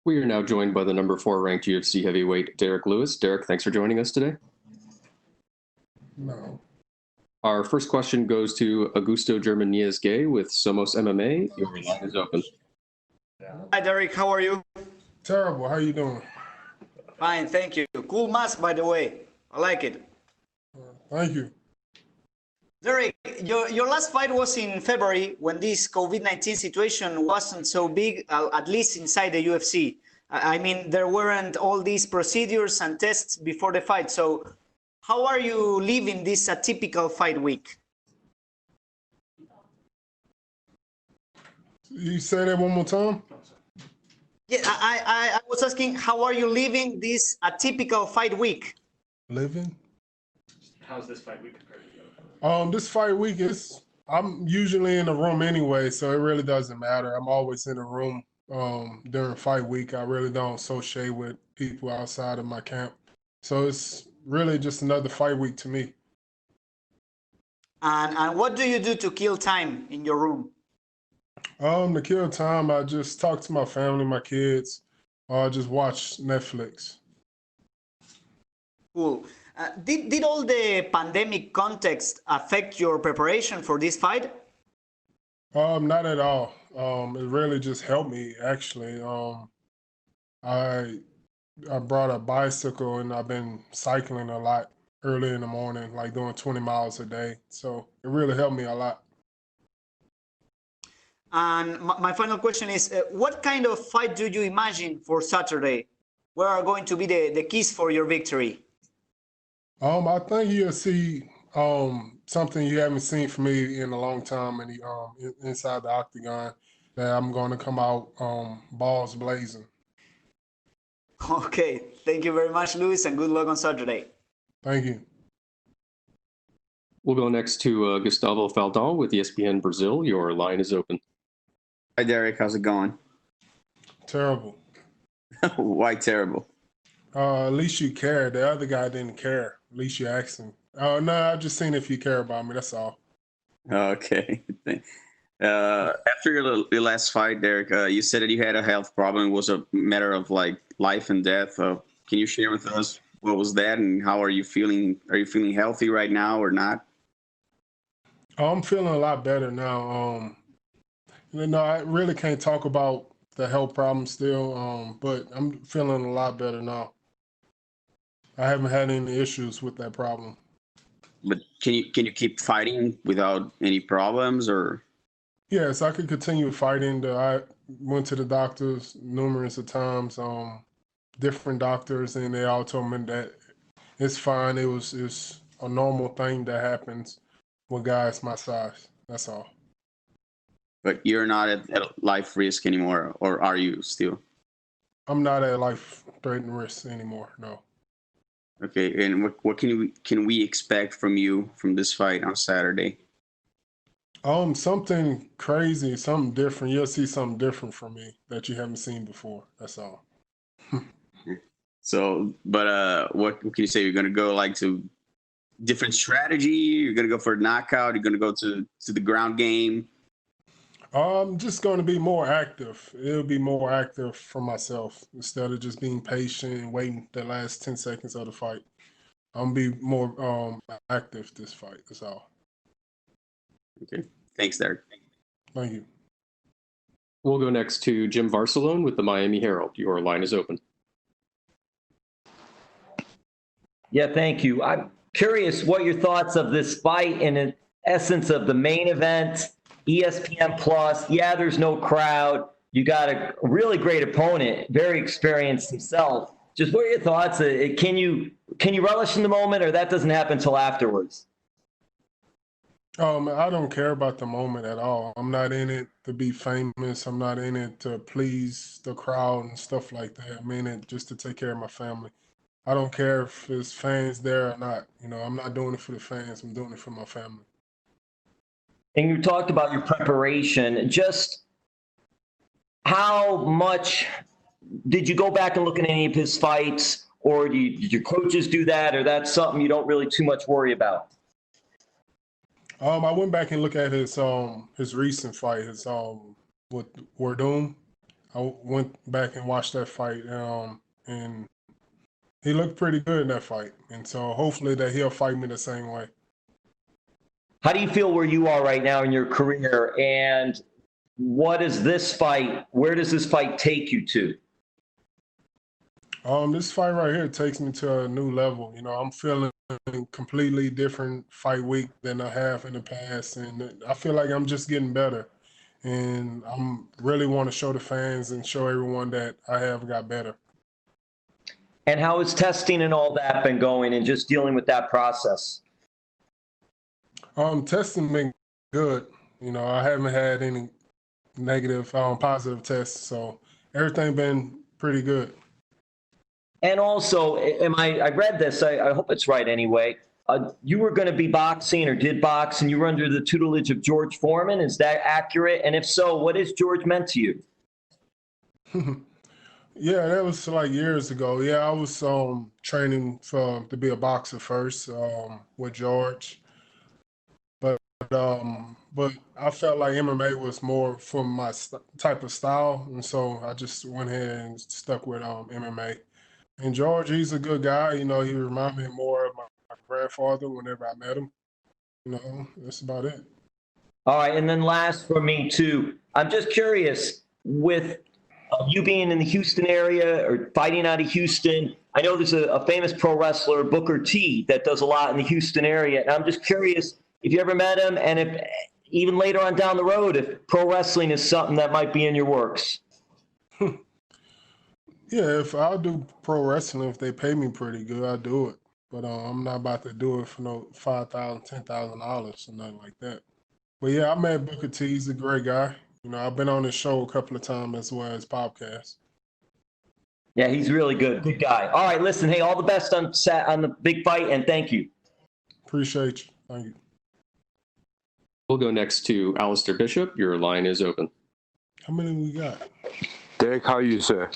We are now joined by the number 4 ranked UFC heavyweight, Derrick Lewis. Derrick, thanks for joining us today. No. Our first question goes to Augusto German-Nies-Gay with Somos MMA. Your line is open. Hi, Derrick. How are you? Terrible. How you doing? Fine, thank you. Cool mask, by the way. I like it. Thank you. Derrick, your last fight was in February when this COVID-19 situation wasn't so big, at least inside the UFC. I mean, there weren't all these procedures and tests before the fight. So how are you living this atypical fight week? You say that one more time? Yeah, I was asking, how are you living this atypical fight week? Living? How's this fight week compared to the other? This fight week I'm usually in the room anyway, so it really doesn't matter. I'm always in the room during fight week. I really don't associate with people outside of my camp. So it's really just another fight week to me. And what do you do to kill time in your room? To kill time, I just talk to my family, my kids, or I just watch Netflix. Cool. Did all the pandemic context affect your preparation for this fight? Not at all. It really just helped me actually. I brought a bicycle and I've been cycling a lot early in the morning, like doing 20 miles a day. So it really helped me a lot. And my final question is, what kind of fight do you imagine for Saturday? Where are going to be the keys for your victory? I think you'll see something you haven't seen from me in a long time in the inside the octagon, that I'm going to come out balls blazing. Okay, thank you very much, Luis, and good luck on Saturday. Thank you. We'll go next to Gustavo Faldon with ESPN Brazil. Your line is open. Hi, Derrick. How's it going? Terrible. Why terrible? At least you care. The other guy didn't care. At least you asked him. No, I've just seen if you care about me. That's all. Okay. After your last fight, Derrick, you said that you had a health problem. It was a matter of like life and death. Can you share with us what was that and how are you feeling? Are you feeling healthy right now or not? I'm feeling a lot better now. I really can't talk about the health problem still, but I'm feeling a lot better now. I haven't had any issues with that problem. But can you keep fighting without any problems or? Yes, I could continue fighting. I went to the doctors numerous of times, different doctors, and they all told me that it's fine. It's a normal thing that happens with guys my size. That's all. But you're not at life risk anymore, or are you still? I'm not at life-threatening risk anymore, no. Okay, and what can we expect from you from this fight on Saturday? Something crazy, something different. You'll see something different from me that you haven't seen before. That's all. So, but what can you say? You're gonna go like to different strategy? You're gonna go for a knockout? You're gonna go to the ground game? I'm just going to be more active. It'll be more active for myself instead of just being patient and waiting the last 10 seconds of the fight. I'm going to be more active this fight. That's all. Okay. Thanks, Derrick. Thank you. We'll go next to Jim Varcelone with the Miami Herald. Your line is open. Yeah, thank you. I'm curious what your thoughts of this fight and in essence of the main event. ESPN Plus, yeah, there's no crowd. You got a really great opponent, very experienced himself. Just what are your thoughts? Can you relish in the moment, or that doesn't happen until afterwards? I don't care about the moment at all. I'm not in it to be famous. I'm not in it to please the crowd and stuff like that. I'm in it just to take care of my family. I don't care if there's fans there or not. I'm not doing it for the fans. I'm doing it for my family. And you talked about your preparation. Just how much did you go back and look at any of his fights, or did your coaches do that, or that's something you don't really too much worry about? I went back and looked at his recent fight, with Wardum. I went back and watched that fight, and he looked pretty good in that fight. And so hopefully that he'll fight me the same way. How do you feel where you are right now in your career, and what is this fight? Where does this fight take you to? This fight right here takes me to a new level. You know, I'm feeling completely different fight week than I have in the past, and I feel like I'm just getting better. And I'm really want to show the fans and show everyone that I have got better. And how is testing and all that been going, and just dealing with that process? Testing been good. You know, I haven't had any negative, positive tests, so everything been pretty good. And also, I read this, I hope it's right anyway. You were going to be boxing or did box, and you were under the tutelage of George Foreman. Is that accurate? And if so, what has George meant to you? Yeah, that was like years ago. Yeah, I was training to be a boxer first with George. But I felt like MMA was more for my type of style, and so I just went ahead and stuck with MMA. And George, he's a good guy. You know, he reminded me more of my grandfather whenever I met him. You know, that's about it. All right, and then last for me too, I'm just curious, with you being in the Houston area or fighting out of Houston, I know there's a famous pro wrestler, Booker T, that does a lot in the Houston area. And I'm just curious if you ever met him, and if even later on down the road, if pro wrestling is something that might be in your works. Yeah, if I do pro wrestling, if they pay me pretty good, I do it. But I'm not about to do it for no $5,000, $10,000 or nothing like that. But yeah, I met Booker T. He's a great guy. You know, I've been on his show a couple of times as well as podcast. Yeah, he's really good. Good guy. All right, listen, hey, all the best on the big fight, and thank you. Appreciate you. Thank you. We'll go next to Alistair Bishop. Your line is open. How many we got? Derrick, how are you, sir?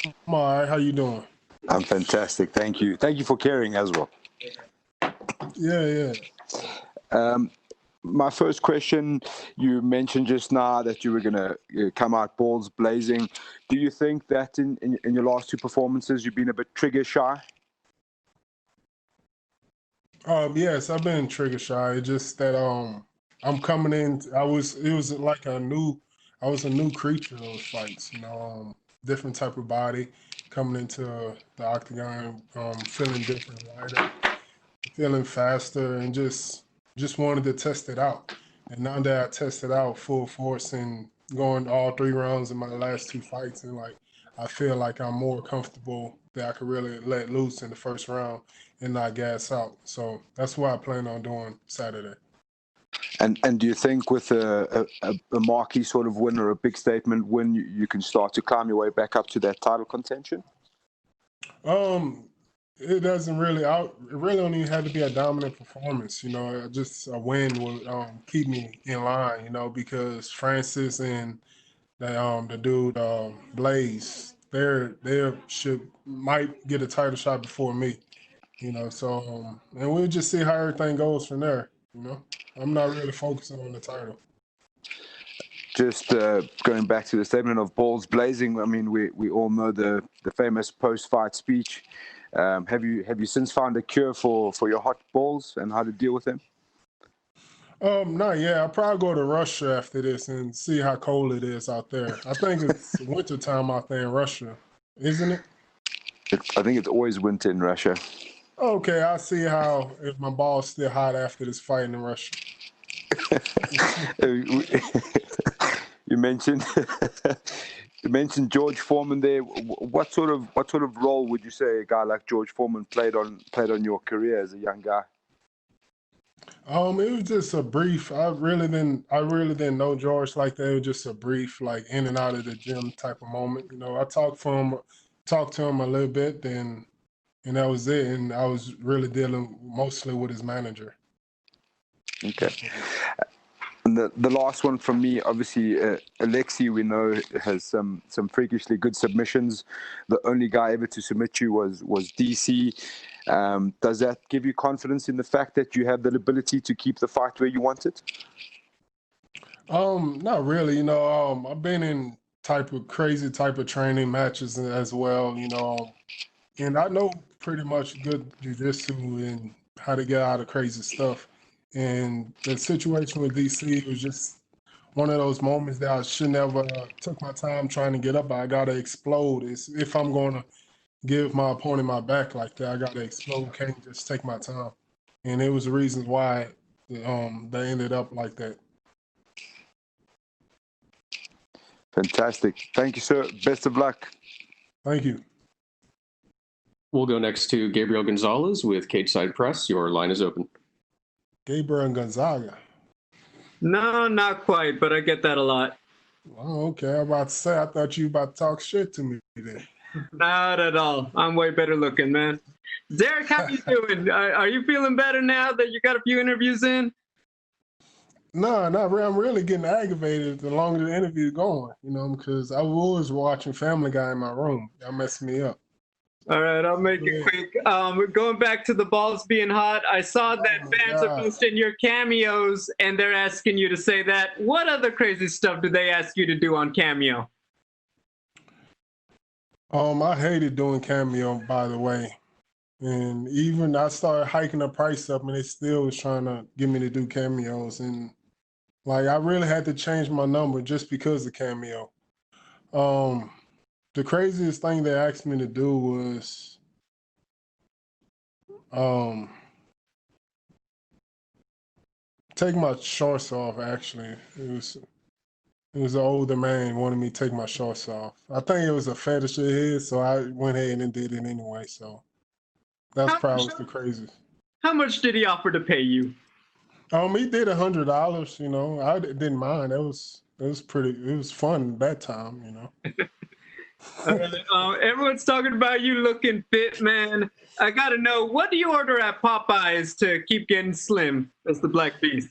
I'm all right. How you doing? I'm fantastic. Thank you. Thank you for caring as well. Yeah. My first question, you mentioned just now that you were going to come out balls blazing. Do you think that in your last two performances, you've been a bit trigger shy? Yes, I've been trigger shy. It's just that I'm coming in. I was a new creature those fights. You know, different type of body coming into the octagon, feeling different, lighter, feeling faster, and just wanted to test it out. And now that I tested out full force and going all 3 rounds in my last 2 fights, and like I feel like I'm more comfortable that I could really let loose in the first round and not gas out. So that's what I plan on doing Saturday. And do you think with a marquee sort of win or a big statement win, you can start to climb your way back up to that title contention? It doesn't really. It really don't even have to be a dominant performance. You know, just a win would keep me in line. You know, because Francis and the dude Blaze, they might get a title shot before me. You know, so and we'll just see how everything goes from there. You know, I'm not really focusing on the title. Just going back to the statement of balls blazing, I mean, we all know the famous post-fight speech. Have you since found a cure for your hot balls and how to deal with them? Not yet. I'll probably go to Russia after this and see how cold it is out there. I think it's wintertime out there in Russia, isn't it? I think it's always winter in Russia. Okay, I'll see if my ball's still hot after this fight in Russia. You mentioned George Foreman there. What sort of role would you say a guy like George Foreman played on your career as a young guy? It was just a brief. I really didn't know George like that. It was just a brief, like in and out of the gym type of moment. You know, I talked to him a little bit, and that was it. And I was really dealing mostly with his manager. Okay. And the last one from me, obviously, Aleksei, we know, has some freakishly good submissions. The only guy ever to submit you was DC. Does that give you confidence in the fact that you have the ability to keep the fight where you want it? Not really. I've been in crazy type of training matches as well. And I know pretty much good jujitsu and how to get out of crazy stuff. And the situation with DC was just one of those moments that I should never took my time trying to get up. I gotta explode. If I'm gonna give my opponent my back like that, I gotta explode. Can't just take my time. And it was the reasons why they ended up like that. Fantastic. Thank you, sir. Best of luck. Thank you. We'll go next to Gabriel Gonzalez with Cage Side Press. Your line is open. Gabriel Gonzalez. No, not quite, but I get that a lot. Oh, okay. I'm about to say, I thought you about to talk shit to me then. Not at all. I'm way better looking, man. Derrick, how you doing? Are you feeling better now that you got a few interviews in? No, not really. I'm really getting aggravated the longer the interview going, because I was watching Family Guy in my room. Y'all messing me up. All right, I'll make it quick. We're going back to the balls being hot. I saw that fans are posting your cameos, and they're asking you to say that. What other crazy stuff do they ask you to do on Cameo? I hated doing Cameo, by the way. And even I started hiking the price up, and they still was trying to get me to do cameos. And I really had to change my number just because of Cameo. The craziest thing they asked me to do was take my shorts off. Actually, it was an older man wanted me to take my shorts off. I think it was a fetish of his, so I went ahead and did it anyway. So that's probably the craziest. How much did he offer to pay you? He did $100. I didn't mind. It was fun at that time. Everyone's talking about you looking fit, man. I gotta know, what do you order at Popeyes to keep getting slim? That's the Black Beast.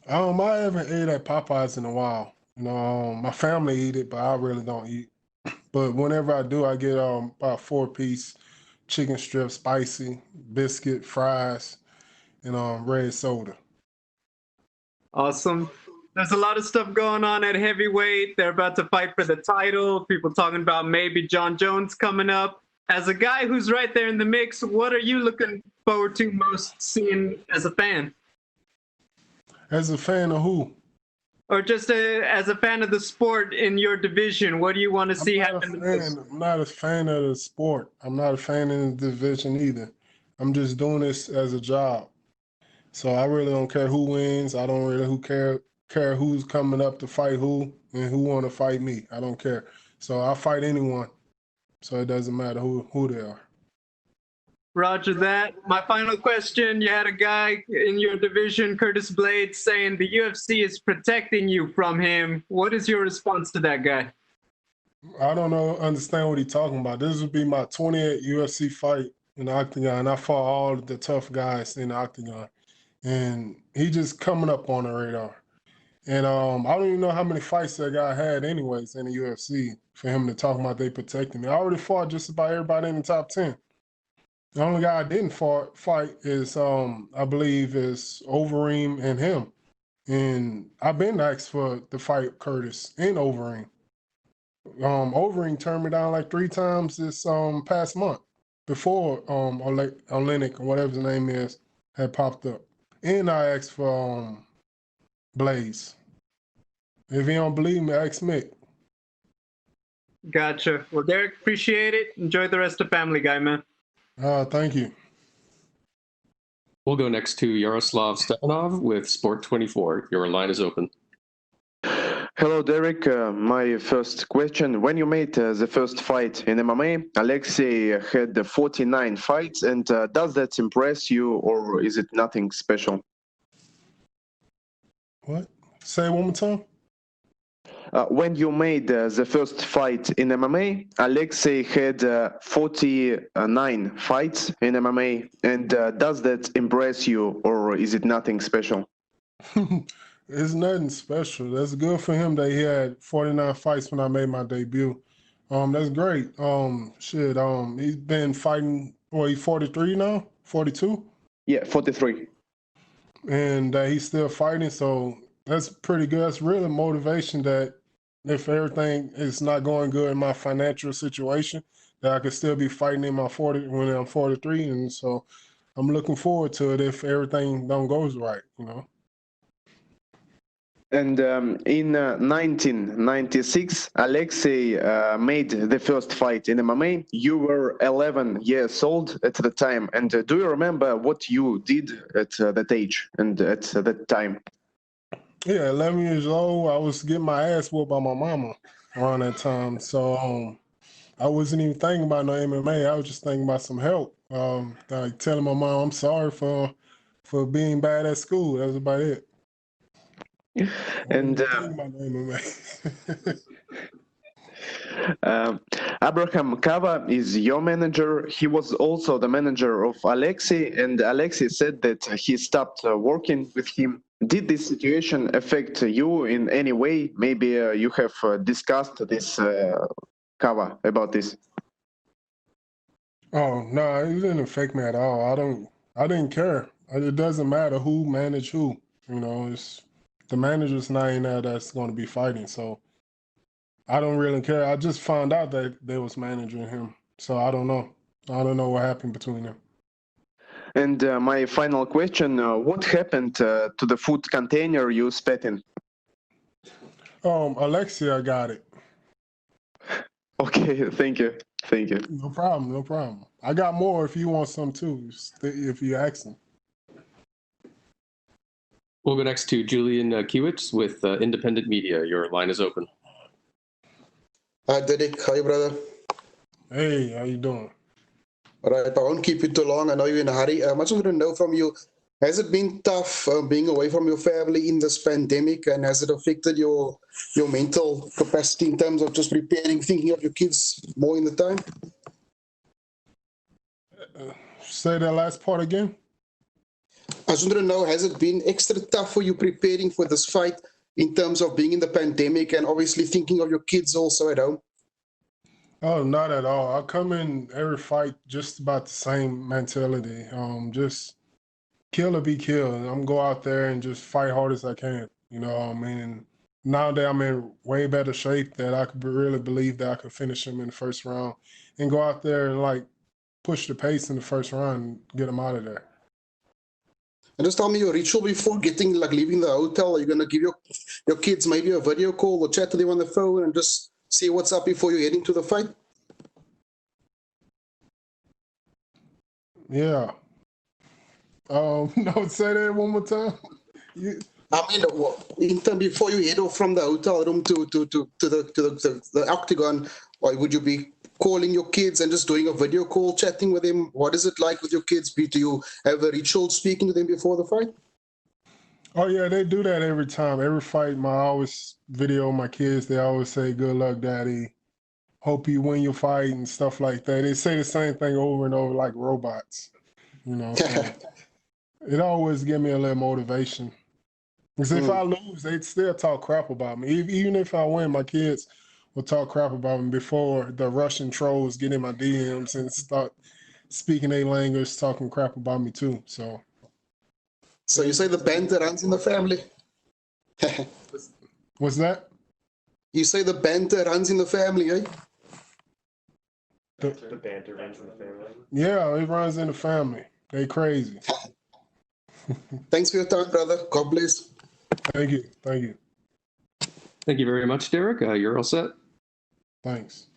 I haven't ate at Popeyes in a while. My family eat it, but I really don't eat. But whenever I do, I get about 4-piece chicken strip, spicy, biscuit, fries, and red soda. Awesome. There's a lot of stuff going on at heavyweight. They're about to fight for the title. People talking about maybe John Jones coming up. As a guy who's right there in the mix, what are you looking forward to most seeing as a fan? As a fan of who? Or just as a fan of the sport in your division, what do you want to see happen? I'm not a fan of the sport. I'm not a fan of the division either. I'm just doing this as a job. So I really don't care who wins. I don't really care who's coming up to fight who and who want to fight me. I don't care. So I'll fight anyone. So it doesn't matter who they are. Roger that. My final question, you had a guy in your division, Curtis Blades, saying the UFC is protecting you from him. What is your response to that guy? I don't understand what he's talking about. This would be my 28th UFC fight in the octagon. I fought all the tough guys in the octagon. And he just coming up on the radar. And I don't even know how many fights that guy had anyways in the UFC for him to talk about they protecting me. I already fought just about everybody in the top 10. The only guy I didn't fight is, I believe, is Overeem and him. And I've been asked to fight Curtis and Overeem. Overeem turned me down like 3 times this past month before Oleinik, or whatever his name is, had popped up. And I asked for Blaze. If you don't believe me, ask Mick. Gotcha. Well, Derrick, appreciate it. Enjoy the rest of Family Guy, man. Thank you. We'll go next to Yaroslav Stepanov with Sport 24. Your line is open. Hello, Derrick. My first question. When you made the first fight in MMA, Aleksei had 49 fights, and does that impress you, or is it nothing special? What? Say it one more time. When you made the first fight in MMA, Aleksei had 49 fights in MMA, and does that impress you, or is it nothing special? It's nothing special. That's good for him that he had 49 fights when I made my debut. That's great. He's been fighting, he's 43 now? 42? Yeah, 43. And he's still fighting, so that's pretty good. That's really motivation that if everything is not going good in my financial situation, that I could still be fighting in my 40 when I'm 43. And so I'm looking forward to it if everything don't goes right, you know. And in 1996, Aleksei made the first fight in MMA. You were 11 years old at the time. And do you remember what you did at that age and at that time? Yeah, 11 years old. I was getting my ass whooped by my mama around that time. So I wasn't even thinking about no MMA. I was just thinking about some help. Like telling my mom I'm sorry for being bad at school. That was about it. And Abraham Kava is your manager. He was also the manager of Aleksei, and Aleksei said that he stopped working with him. Did this situation affect you in any way? Maybe you have discussed this, Kava, about this. Oh no, it didn't affect me at all. I didn't care. It doesn't matter who managed who. You know, it's the manager's not in there that's going to be fighting. So I don't really care. I just found out that they was managing him. So I don't know. I don't know what happened between them. And my final question, what happened to the food container you spat in? Alexia got it. Okay, thank you. Thank you. No problem, no problem. I got more if you want some too, if you ask them. We'll go next to Julian Kiewicz with Independent Media. Your line is open. Hi, Derrick. How are you, brother? Hey, how you doing? All right, I won't keep you too long. I know you're in a hurry. I just want to know from you, has it been tough being away from your family in this pandemic, and has it affected your mental capacity in terms of just preparing, thinking of your kids more in the time? Say that last part again. I just want to know, has it been extra tough for you preparing for this fight in terms of being in the pandemic and obviously thinking of your kids also at home? Oh, not at all. I come in every fight just about the same mentality. Just kill or be killed. I'm go out there and just fight hard as I can. You know what I mean? And now that I'm in way better shape, that I could really believe that I could finish him in the first round and go out there and like push the pace in the first round and get him out of there. And just tell me your ritual before leaving the hotel. Are you going to give your kids maybe a video call or chat to them on the phone and just see what's up before you're heading to the fight? Yeah. No, say that one more time. I mean, in time before you head off from the hotel room to the octagon, or would you be calling your kids and just doing a video call, chatting with them? What is it like with your kids? Do you have a ritual speaking to them before the fight? Oh yeah, they do that every time. Every fight, I always video my kids. They always say, "Good luck, Daddy. Hope you win your fight," and stuff like that. They say the same thing over and over like robots. You know, so it always gives me a little motivation. Because if I lose, they'd still talk crap about me. Even if I win, my kids will talk crap about me before the Russian trolls get in my DMs and start speaking their language, talking crap about me too. So you say the banter runs in the family? What's that? You say the banter runs in the family, eh? The banter runs in the family. Yeah, it runs in the family. They crazy. Thanks for your time, brother. God bless. Thank you. Thank you. Thank you very much, Derrick. You're all set. Thanks.